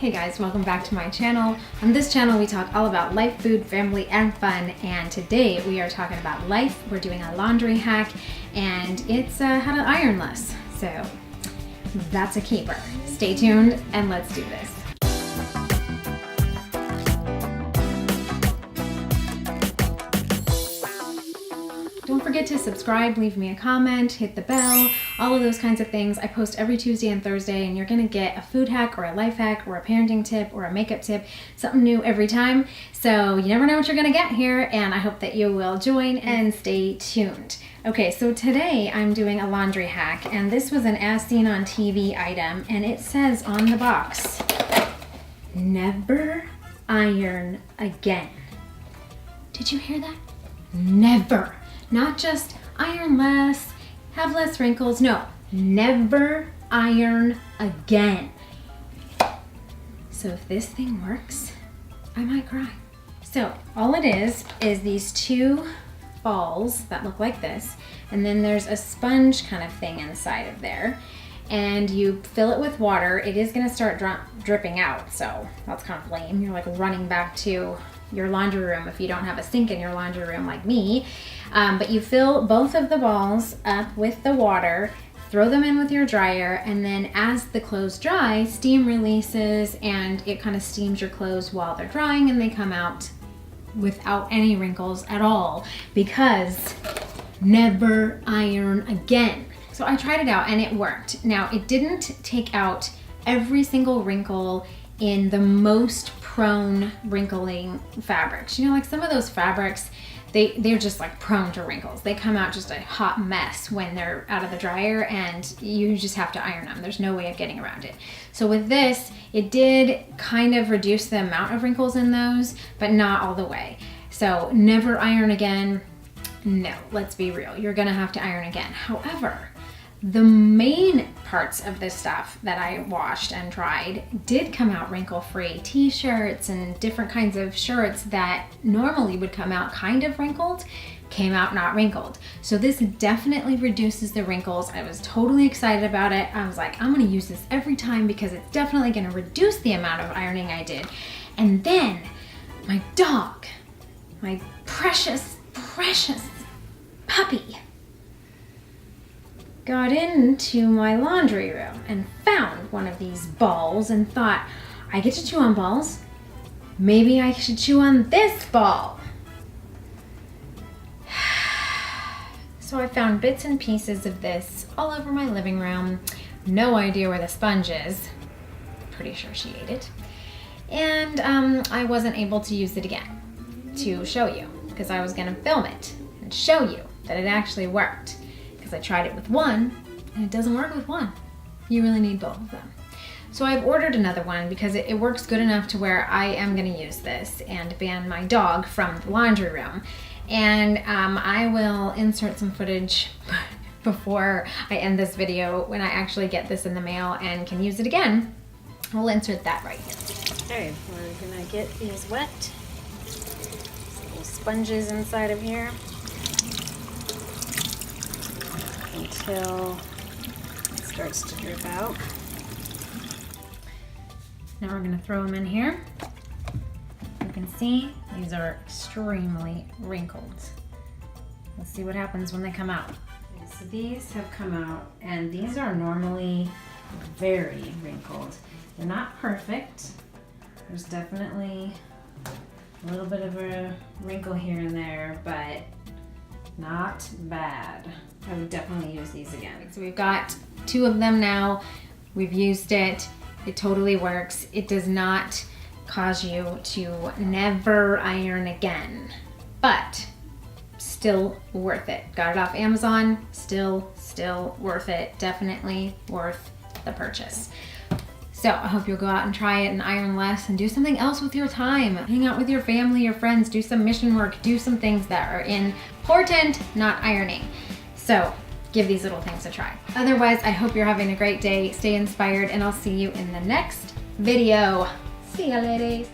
Hey guys, welcome back to my channel. On this channel we talk all about life, food, family, and fun, and today we are talking about life. We're doing a laundry hack and it's how to iron less. So that's a keeper. Stay tuned and let's do this. Don't forget to subscribe, leave me a comment, hit the bell, all of those kinds of things. I post every Tuesday and Thursday, and you're gonna get a food hack or a life hack or a parenting tip or a makeup tip, something new every time. So you never know what you're gonna get here, and I hope that you will join and stay tuned. Okay, so today I'm doing a laundry hack, and this was an as seen on TV item, and it says on the box, never iron again. Did you hear that? Never. Not just iron less, have less wrinkles. No, never iron again. So if this thing works, I might cry. So all it is these two balls that look like this, and then there's a sponge kind of thing inside of there. And you fill it with water. It is gonna start dripping out, so that's kind of lame. You're like running back to your laundry room if you don't have a sink in your laundry room like me. But you fill both of the balls up with the water, throw them in with your dryer, and then as the clothes dry, steam releases and it kind of steams your clothes while they're drying, and they come out without any wrinkles at all, because never iron again. So I tried it out and it worked. Now, it didn't take out every single wrinkle in the most prone wrinkling fabrics. You know, like some of those fabrics, they're just like prone to wrinkles. They come out just a hot mess when they're out of the dryer, and you just have to iron them. There's no way of getting around it. So with this, it did kind of reduce the amount of wrinkles in those, but not all the way. So never iron again. No, let's be real. You're gonna have to iron again. However, the main parts of this stuff that I washed and tried did come out wrinkle-free. T-shirts and different kinds of shirts that normally would come out kind of wrinkled, came out not wrinkled. So this definitely reduces the wrinkles. I was totally excited about it. I was like, I'm gonna use this every time because it's definitely gonna reduce the amount of ironing I did. And then my dog, my precious, precious puppy, got into my laundry room and found one of these balls and thought, I get to chew on balls. Maybe I should chew on this ball. So I found bits and pieces of this all over my living room. No idea where the sponge is. Pretty sure she ate it. And I wasn't able to use it again to show you, because I was gonna film it and show you that it actually worked. I tried it with one and it doesn't work with one. You really need both of them. So I've ordered another one because it works good enough to where I am going to use this and ban my dog from the laundry room. And I will insert some footage before I end this video when I actually get this in the mail and can use it again. We'll insert that right here. Okay, we're gonna get these wet. Some little sponges inside of here until it starts to drip out. Now we're going to throw them in here. You can see these are extremely wrinkled. Let's see what happens when they come out. Okay, so these have come out, and these are normally very wrinkled. They're not perfect. There's definitely a little bit of a wrinkle here and there, but not bad. I would definitely use these again. So we've got two of them now. We've used it. It totally works. It does not cause you to never iron again, but still worth it. Got it off Amazon. Still worth it. Definitely worth the purchase. So I hope you'll go out and try it and iron less and do something else with your time. Hang out with your family, your friends, do some mission work, do some things that are important, not ironing. So give these little things a try. Otherwise, I hope you're having a great day. Stay inspired, and I'll see you in the next video. See ya, ladies.